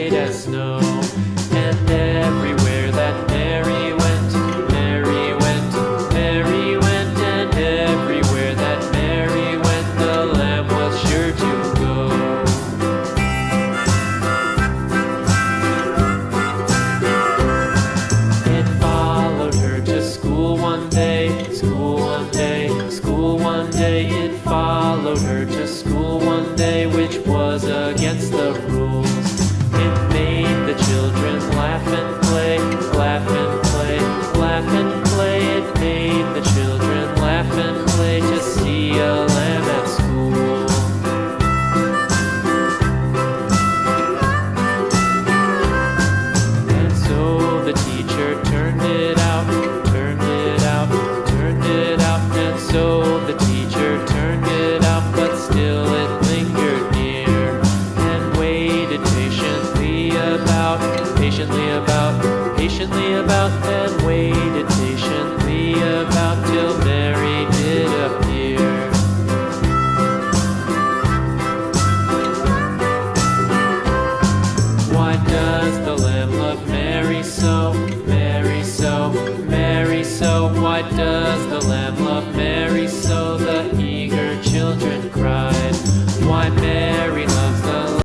white as snow. And everywhere that Mary went, Mary went, Mary went, and everywhere that Mary went, the lamb was sure to go. It followed her to school one day, school one day, school one day. It followed her to school one day, which was against the rules. It made the children laugh and play, laugh and play, laugh and play. It made the children laugh and play to see a lamb at school. And so the teacher turned it out, turned it out, turned it out. And so the teacher turned it out, but still it lingered near and waited patiently about, patiently about, and waited patiently about till Mary did appear. Why does the lamb love Mary so, Mary so, Mary so? Why does the